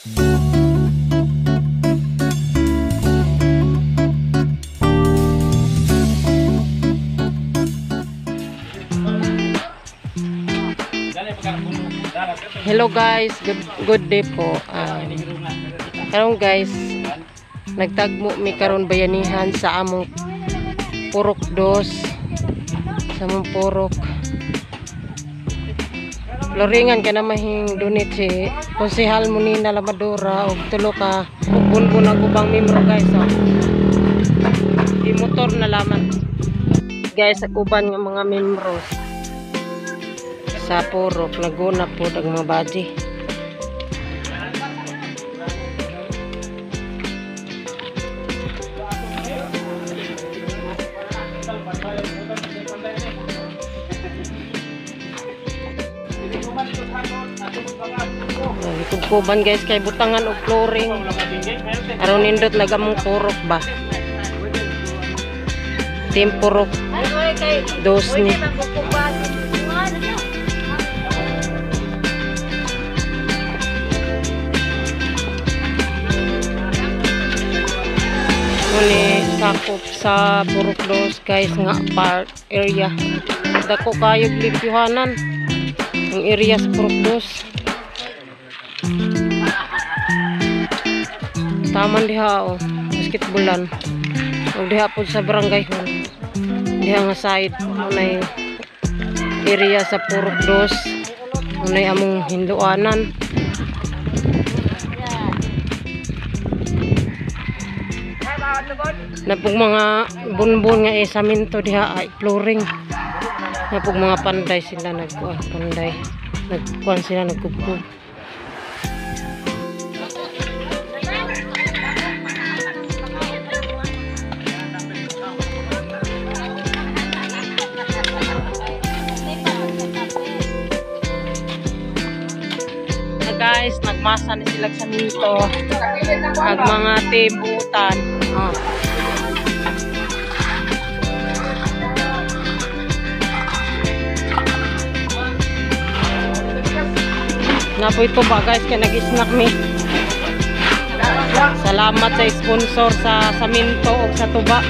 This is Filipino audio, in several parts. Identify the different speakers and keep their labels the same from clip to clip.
Speaker 1: Hello guys, good day po. Karon guys, nagtagmo mi karon bayanihan sa among purok dos. Sa among purok. Loringan ka na mahing dunit si Konsehal Munina Lamadora og tulo ka bunbun ang ubang membro guys. So, di motor na laman. Guys, ang uban nga mga membro sa purok naguna po ang mga baji. Kuban guys kay butangan og flooring. Aron nindot nagamong purok ba. Team purok. Dos ni. Muli sakop sa purok dos guys nga park area. Dako kayo lipyuhanan ang area sa purok dos. Taman diha o basketballan. Og diha po sa barangay hall. Diha nga side unay area sa purok dos. Unay among hinduanan. Napog mga bunbun nga saminto diha ay flooring. Napog mga panday sila nagkuan panday. Nagkuan sila nagkukub. Guys, nagmasa ni sila sa minto. Nag mga tibutan. Oh. Na po ito ba guys, kaya nag-snack mi. Salamat sa sponsor sa minto o sa tuba.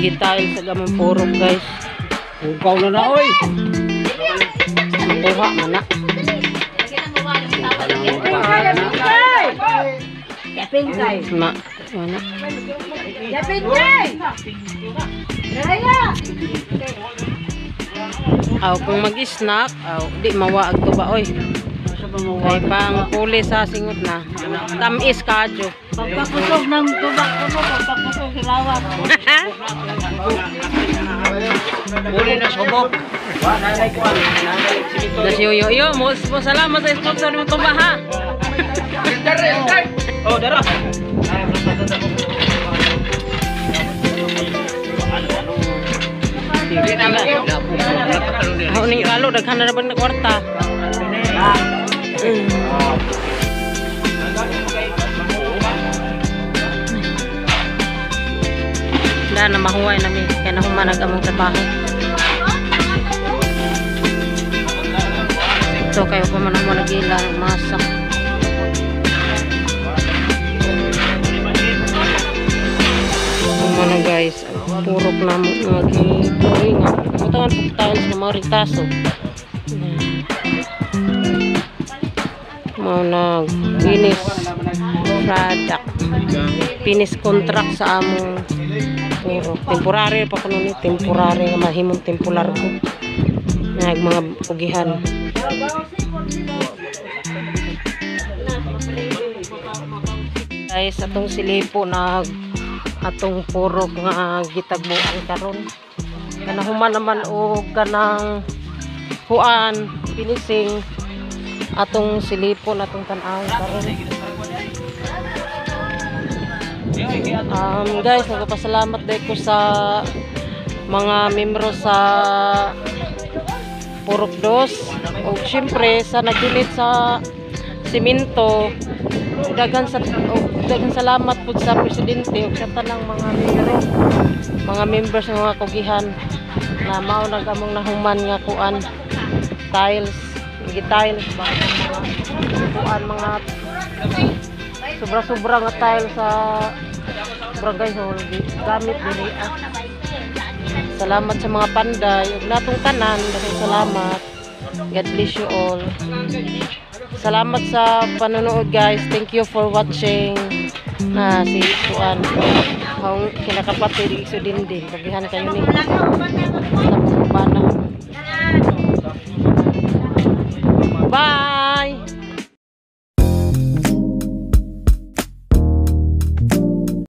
Speaker 1: Gitail sa gamang purok guys. Ugaw na na oy. Tuha mana.
Speaker 2: Yapingkay.
Speaker 1: Ma, mana?
Speaker 2: Yapingkay. Raya.
Speaker 1: Aw kung mag-snack, aw di mawaag to ba oy. Kay pang puli sa singot na. Tamis kadyo.
Speaker 2: Pagkakusog ng tubak ko mo, pagkakusog hilawak.
Speaker 3: Uli na subok.
Speaker 1: Yo, mo salamat sa sponsor mo to ba ha.
Speaker 3: Oh, dara.
Speaker 1: Ako ning kalo daghan na naman na kwarta. Na mahuway na mi kaya nahumanag among trabaho. So kayo pa man mo nagila masak. Mana guys, purok na maging nga. Mutawan pagtaon sa mga ritaso. Mau nag finish product. Finish contract sa among purok. Temporary pa kuno ni temporary nga mahimong tempolargo. Nag mga pugihan. Guys, atong silipo na atong purok nga gitagbuan karon. Kanahuman naman og kanang huan finishing atong silipon atong tan-aw karon. Guys, nagpasalamat dai ko sa mga membro sa Purok Dos o syempre sa nagdunit sa simento daghang salamat po sa presidente ug sa tanang mga membro, mga members ng mga kugihan na mao nagamong nahuman nga kuan tiles, tiles ba kuan mga sobra-sobra nga tiles sa barangay hall gamit diri. Salamat sa mga panday ug natong tanan, daghang salamat. God bless you all. Salamat sa panonood guys. Thank you for watching. Na si Kuan hong kinakapatid iso din. Pagihan kayo ni. Bye.